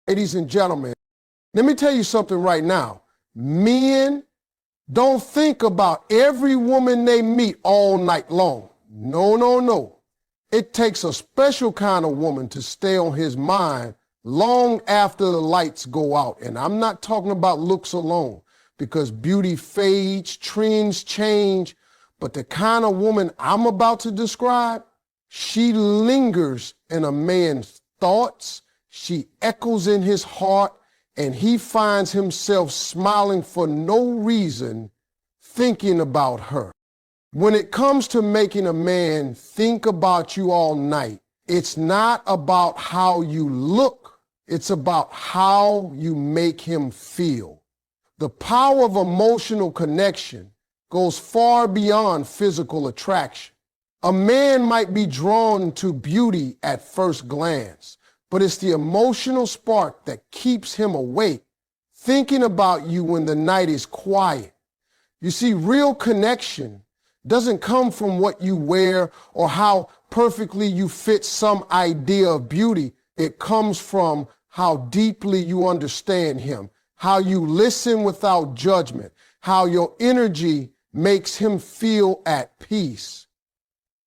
Ladies and gentlemen, let me tell you something right now. Men don't think about every woman they meet all night long. No, no, no. It takes a special kind of woman to stay on his mind long after the lights go out. And I'm not talking about looks alone, because beauty fades, trends change, but the kind of woman I'm about to describe, she lingers in a man's thoughts, she echoes in his heart, and he finds himself smiling for no reason, thinking about her. When it comes to making a man think about you all night, it's not about how you look, it's about how you make him feel. The power of emotional connection goes far beyond physical attraction. A man might be drawn to beauty at first glance, but it's the emotional spark that keeps him awake, thinking about you when the night is quiet. You see, real connection doesn't come from what you wear or how perfectly you fit some idea of beauty. It comes from how deeply you understand him, how you listen without judgment, how your energy makes him feel at peace.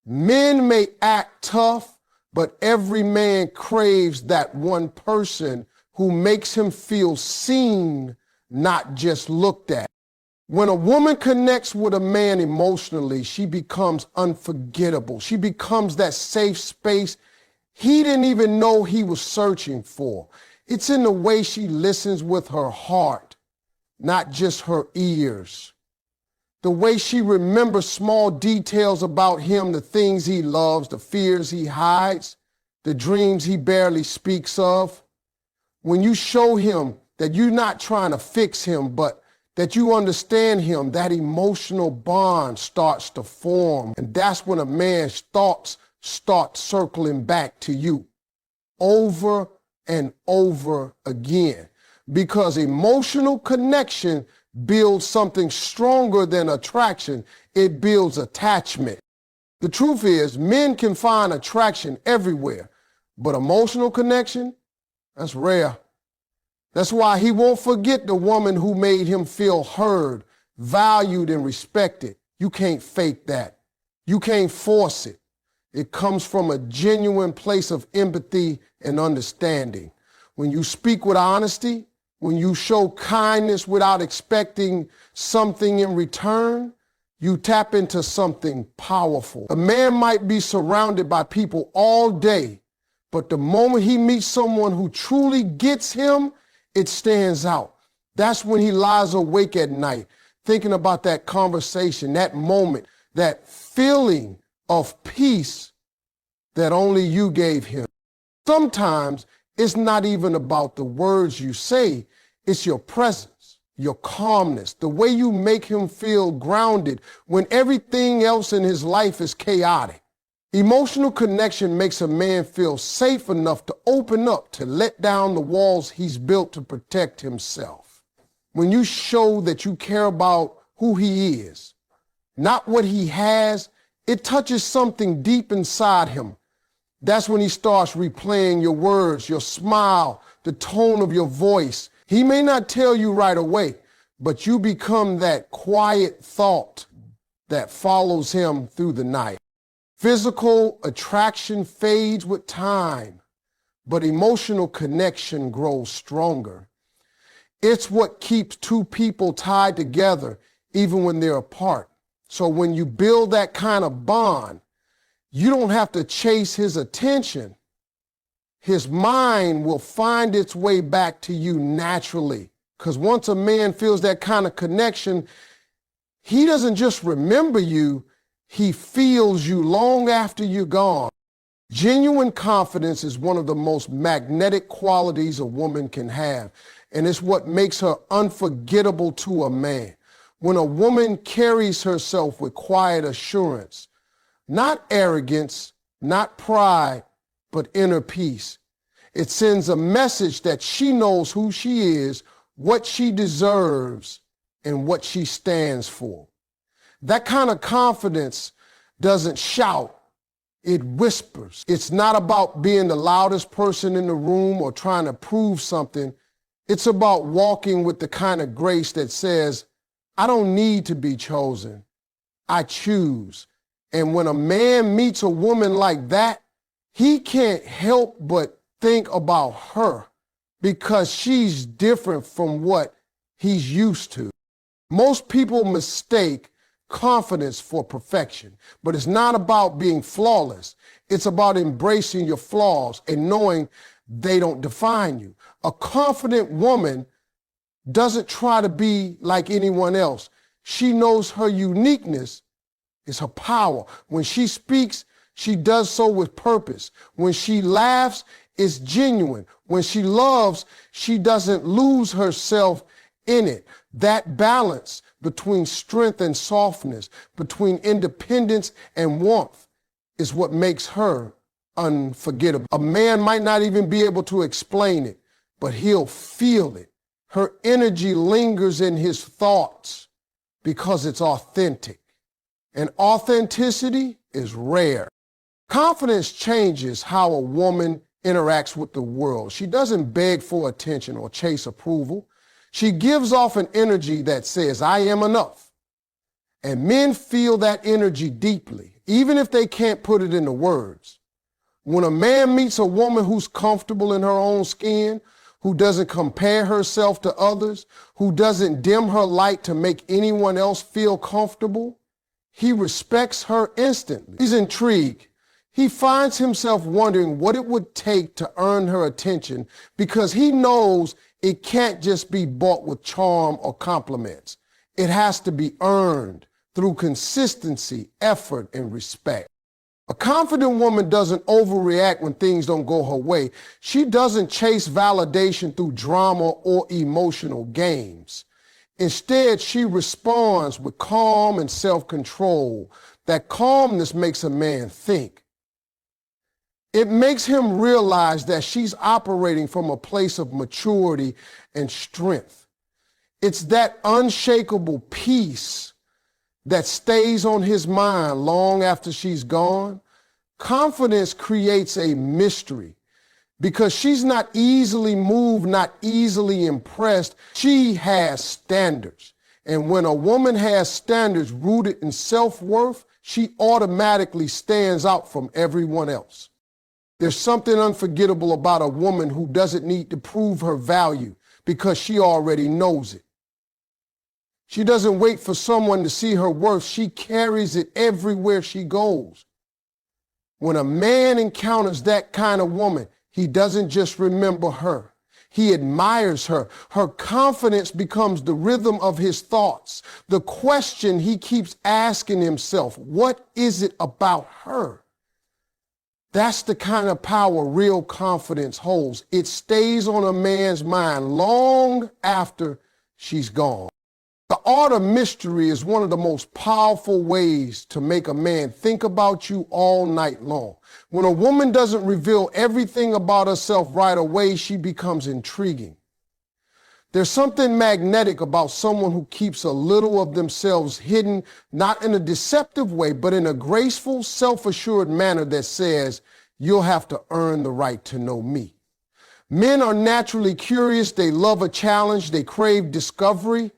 Men may act tough, but every man craves that one person who makes him feel seen, not just looked at. When a woman connects with a man emotionally, she becomes unforgettable. She becomes that safe space he didn't even know he was searching for. It's in the way she listens with her heart, not just her ears. The way she remembers small details about him, the things he loves, the fears he hides, the dreams he barely speaks of. When you show him that you're not trying to fix him, but that you understand him, that emotional bond starts to form. And that's when a man's thoughts start circling back to you over and over again. Because emotional connection builds something stronger than attraction. It builds attachment. The truth is, men can find attraction everywhere, but emotional connection, that's rare. That's why he won't forget the woman who made him feel heard, valued, and respected. You can't fake that. You can't force it. It comes from a genuine place of empathy and understanding. When you speak with honesty, when you show kindness without expecting something in return, you tap into something powerful. A man might be surrounded by people all day, but the moment he meets someone who truly gets him, it stands out. That's when he lies awake at night, thinking about that conversation, that moment, that feeling of peace that only you gave him. Sometimes it's not even about the words you say, it's your presence, your calmness, the way you make him feel grounded when everything else in his life is chaotic. Emotional connection makes a man feel safe enough to open up, to let down the walls he's built to protect himself. When you show that you care about who he is, not what he has, it touches something deep inside him. That's when he starts replaying your words, your smile, the tone of your voice. He may not tell you right away, but you become that quiet thought that follows him through the night. Physical attraction fades with time, but emotional connection grows stronger. It's what keeps two people tied together even when they're apart. So when you build that kind of bond, you don't have to chase his attention. His mind will find its way back to you naturally. Because once a man feels that kind of connection, he doesn't just remember you, he feels you long after you're gone. Genuine confidence is one of the most magnetic qualities a woman can have, and it's what makes her unforgettable to a man. When a woman carries herself with quiet assurance, not arrogance, not pride, but inner peace, it sends a message that she knows who she is, what she deserves, and what she stands for. That kind of confidence doesn't shout, It whispers. It's not about being the loudest person in the room or trying to prove something. It's about walking with the kind of grace that says, I don't need to be chosen. I choose. And when a man meets a woman like that, he can't help but think about her because she's different from what he's used to. Most people mistake confidence for perfection, but it's not about being flawless. It's about embracing your flaws and knowing they don't define you. A confident woman doesn't try to be like anyone else. She knows her uniqueness is her power. When she speaks, she does so with purpose. When she laughs, it's genuine. When she loves, she doesn't lose herself in it. That balance between strength and softness, between independence and warmth, is what makes her unforgettable. A man might not even be able to explain it, but he'll feel it. Her energy lingers in his thoughts because it's authentic. And authenticity is rare. Confidence changes how a woman interacts with the world. She doesn't beg for attention or chase approval. She gives off an energy that says, I am enough. And men feel that energy deeply, even if they can't put it into words. When a man meets a woman who's comfortable in her own skin, who doesn't compare herself to others, who doesn't dim her light to make anyone else feel comfortable, he respects her instantly. He's intrigued. He finds himself wondering what it would take to earn her attention because he knows it can't just be bought with charm or compliments. It has to be earned through consistency, effort, and respect. A confident woman doesn't overreact when things don't go her way. She doesn't chase validation through drama or emotional games. Instead, she responds with calm and self-control. That calmness makes a man think. It makes him realize that she's operating from a place of maturity and strength. It's that unshakable peace that stays on his mind long after she's gone. Confidence creates a mystery because she's not easily moved, not easily impressed. She has standards. And when a woman has standards rooted in self-worth, she automatically stands out from everyone else. There's something unforgettable about a woman who doesn't need to prove her value because she already knows it. She doesn't wait for someone to see her worth. She carries it everywhere she goes. When a man encounters that kind of woman, he doesn't just remember her. He admires her. Her confidence becomes the rhythm of his thoughts. The question he keeps asking himself, what is it about her? That's the kind of power real confidence holds. It stays on a man's mind long after she's gone. The art of mystery is one of the most powerful ways to make a man think about you all night long. When a woman doesn't reveal everything about herself right away, she becomes intriguing. There's something magnetic about someone who keeps a little of themselves hidden, not in a deceptive way, but in a graceful, self-assured manner that says, you'll have to earn the right to know me. Men are naturally curious. They love a challenge. They crave discovery.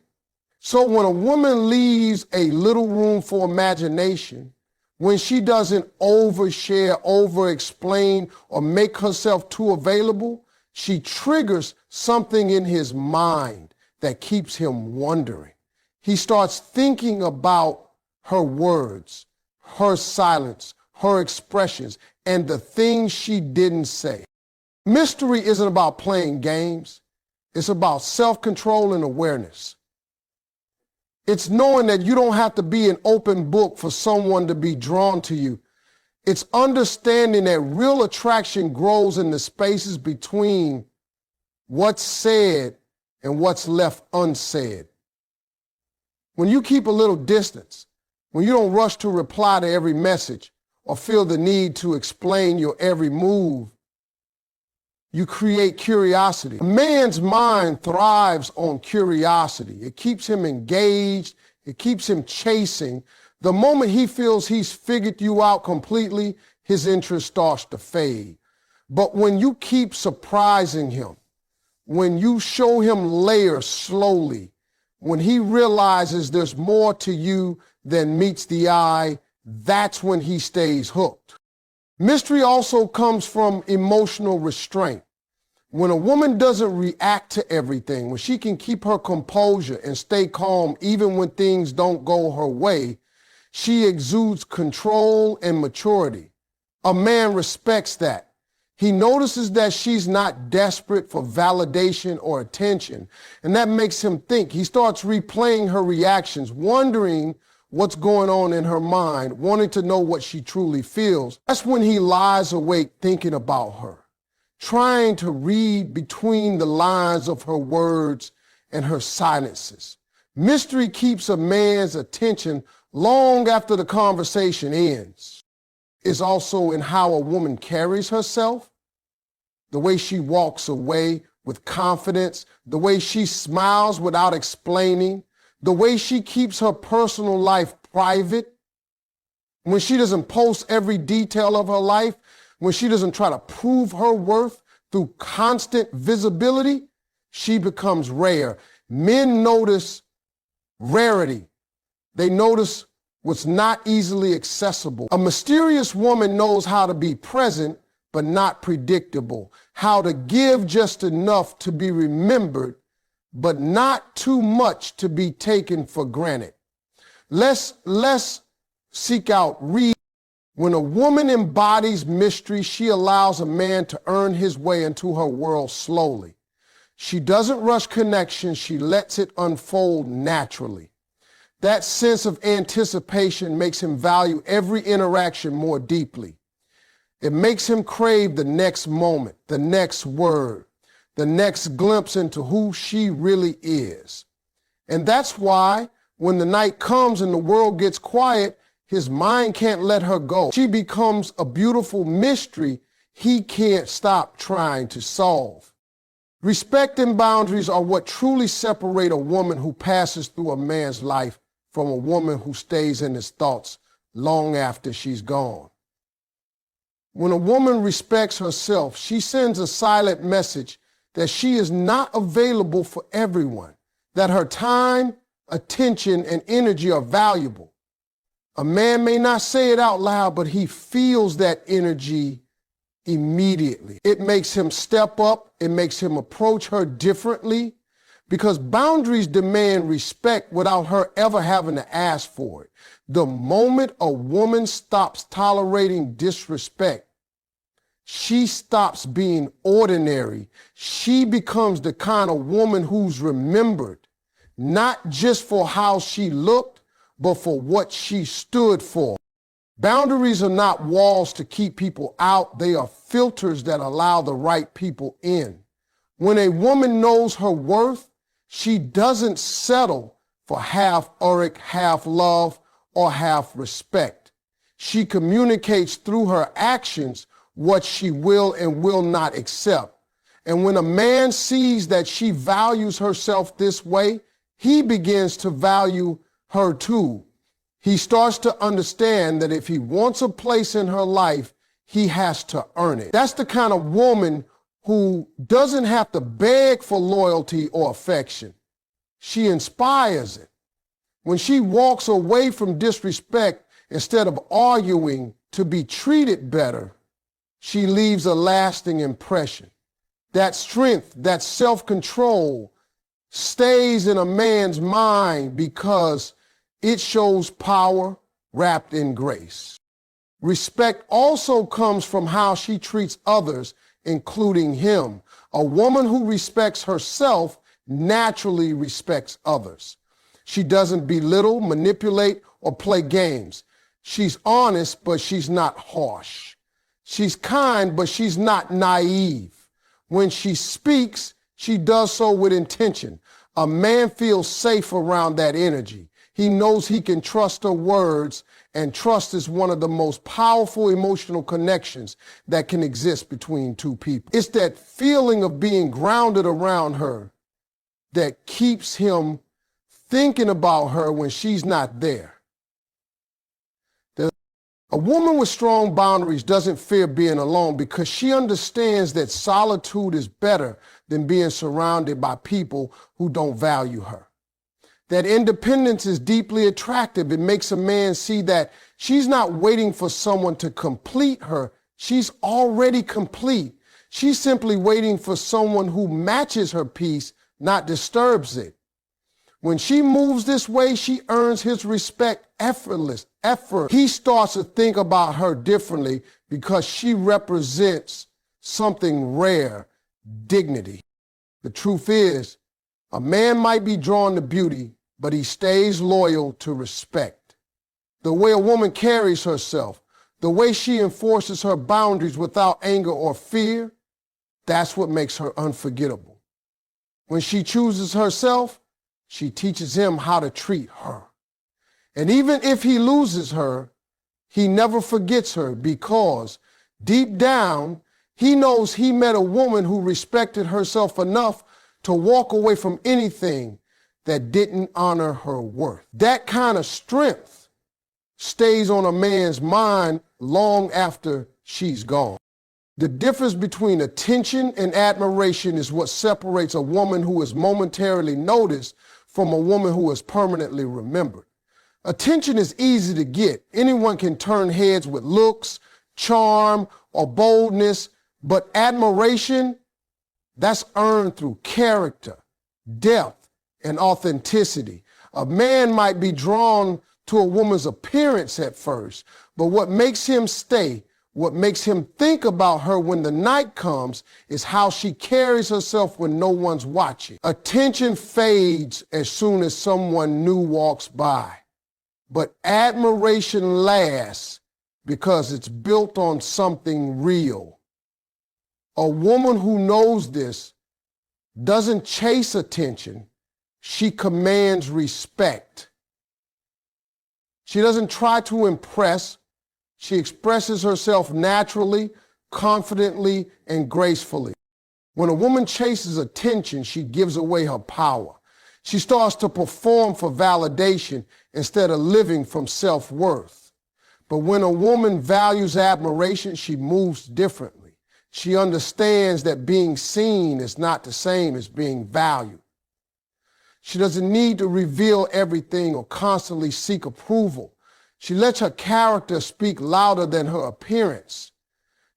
So when a woman leaves a little room for imagination, when she doesn't overshare, over-explain, or make herself too available, she triggers something in his mind that keeps him wondering. He starts thinking about her words, her silence, her expressions, and the things she didn't say. Mystery isn't about playing games. It's about self-control and awareness. It's knowing that you don't have to be an open book for someone to be drawn to you. It's understanding that real attraction grows in the spaces between what's said and what's left unsaid. When you keep a little distance, when you don't rush to reply to every message or feel the need to explain your every move, you create curiosity. A man's mind thrives on curiosity. It keeps him engaged. It keeps him chasing. The moment he feels he's figured you out completely, his interest starts to fade. But when you keep surprising him, when you show him layers slowly, when he realizes there's more to you than meets the eye, that's when he stays hooked. Mystery also comes from emotional restraint. When a woman doesn't react to everything, when she can keep her composure and stay calm even when things don't go her way, she exudes control and maturity. A man respects that. He notices that she's not desperate for validation or attention, and that makes him think. He starts replaying her reactions, wondering what's going on in her mind, wanting to know what she truly feels. That's when he lies awake thinking about her, trying to read between the lines of her words and her silences. Mystery keeps a man's attention long after the conversation ends. It's also in how a woman carries herself, the way she walks away with confidence, the way she smiles without explaining, the way she keeps her personal life private, when she doesn't post every detail of her life, when she doesn't try to prove her worth through constant visibility, she becomes rare. Men notice rarity. They notice what's not easily accessible. A mysterious woman knows how to be present but not predictable, how to give just enough to be remembered, but not too much to be taken for granted. Let's seek out read. When a woman embodies mystery, she allows a man to earn his way into her world slowly. She doesn't rush connection, she lets it unfold naturally. That sense of anticipation makes him value every interaction more deeply. It makes him crave the next moment, the next word, the next glimpse into who she really is. And that's why when the night comes and the world gets quiet, his mind can't let her go. She becomes a beautiful mystery he can't stop trying to solve. Respect and boundaries are what truly separate a woman who passes through a man's life from a woman who stays in his thoughts long after she's gone. When a woman respects herself, she sends a silent message that she is not available for everyone, that her time, attention, and energy are valuable. A man may not say it out loud, but he feels that energy immediately. It makes him step up. It makes him approach her differently, because boundaries demand respect without her ever having to ask for it. The moment a woman stops tolerating disrespect, she stops being ordinary. She becomes the kind of woman who's remembered, not just for how she looked, but for what she stood for. Boundaries are not walls to keep people out. They are filters that allow the right people in. When a woman knows her worth, she doesn't settle for half Ulrich, half love, or half respect. She communicates through her actions what she will and will not accept. And when a man sees that she values herself this way, he begins to value her too. He starts to understand that if he wants a place in her life, he has to earn it. That's the kind of woman who doesn't have to beg for loyalty or affection. She inspires it. When she walks away from disrespect instead of arguing to be treated better, she leaves a lasting impression. That strength, that self-control stays in a man's mind because it shows power wrapped in grace. Respect also comes from how she treats others, including him. A woman who respects herself naturally respects others. She doesn't belittle, manipulate, or play games. She's honest, but she's not harsh. She's kind, but she's not naive. When she speaks, she does so with intention. A man feels safe around that energy. He knows he can trust her words, and trust is one of the most powerful emotional connections that can exist between two people. It's that feeling of being grounded around her that keeps him thinking about her when she's not there. A woman with strong boundaries doesn't fear being alone because she understands that solitude is better than being surrounded by people who don't value her. That independence is deeply attractive. It makes a man see that she's not waiting for someone to complete her. She's already complete. She's simply waiting for someone who matches her peace, not disturbs it. When she moves this way, she earns his respect effortless. He starts to think about her differently because she represents something rare, dignity. The truth is, a man might be drawn to beauty, but he stays loyal to respect. The way a woman carries herself, the way she enforces her boundaries without anger or fear, that's what makes her unforgettable. When she chooses herself, she teaches him how to treat her. And even if he loses her, he never forgets her because deep down, he knows he met a woman who respected herself enough to walk away from anything that didn't honor her worth. That kind of strength stays on a man's mind long after she's gone. The difference between attention and admiration is what separates a woman who is momentarily noticed from a woman who is permanently remembered. Attention is easy to get. Anyone can turn heads with looks, charm, or boldness, but admiration, that's earned through character, depth, and authenticity. A man might be drawn to a woman's appearance at first, but what makes him stay, what makes him think about her when the night comes is how she carries herself when no one's watching. Attention fades as soon as someone new walks by, but admiration lasts because it's built on something real. A woman who knows this doesn't chase attention, she commands respect. She doesn't try to impress. She expresses herself naturally, confidently, and gracefully. When a woman chases attention, she gives away her power. She starts to perform for validation instead of living from self-worth. But when a woman values admiration, she moves differently. She understands that being seen is not the same as being valued. She doesn't need to reveal everything or constantly seek approval. She lets her character speak louder than her appearance.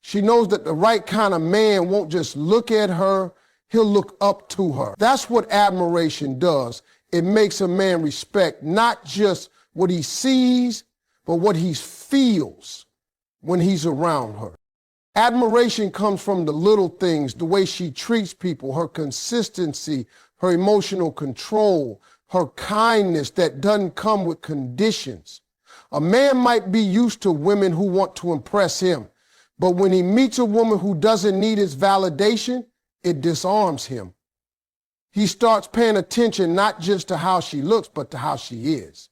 She knows that the right kind of man won't just look at her, he'll look up to her. That's what admiration does. It makes a man respect not just what he sees, but what he feels when he's around her. Admiration comes from the little things, the way she treats people, her consistency, her emotional control, her kindness that doesn't come with conditions. A man might be used to women who want to impress him, but when he meets a woman who doesn't need his validation, it disarms him. He starts paying attention not just to how she looks, but to how she is.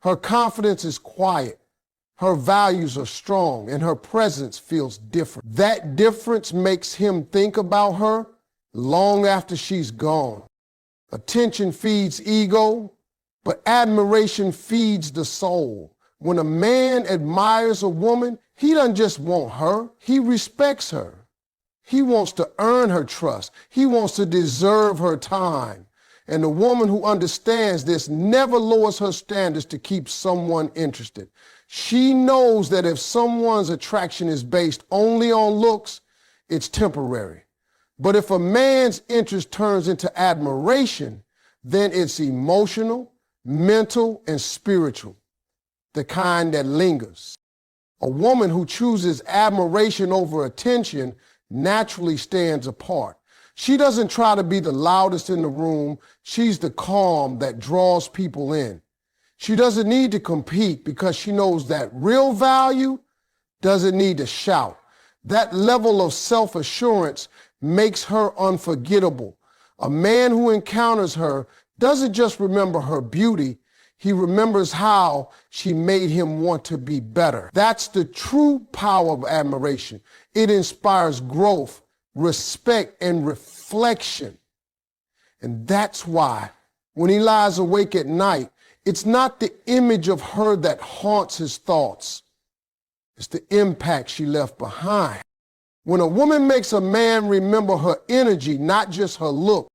Her confidence is quiet, her values are strong, and her presence feels different. That difference makes him think about her long after she's gone. Attention feeds ego, but admiration feeds the soul. When a man admires a woman, he doesn't just want her, he respects her. He wants to earn her trust. He wants to deserve her time. And the woman who understands this never lowers her standards to keep someone interested. She knows that if someone's attraction is based only on looks, it's temporary. But if a man's interest turns into admiration, then it's emotional, mental, and spiritual, the kind that lingers. A woman who chooses admiration over attention naturally stands apart. She doesn't try to be the loudest in the room. She's the calm that draws people in. She doesn't need to compete because she knows that real value doesn't need to shout. That level of self-assurance makes her unforgettable. A man who encounters her doesn't just remember her beauty, he remembers how she made him want to be better. That's the true power of admiration. It inspires growth, respect, and reflection. And that's why when he lies awake at night, it's not the image of her that haunts his thoughts. It's the impact she left behind. When a woman makes a man remember her energy, not just her look,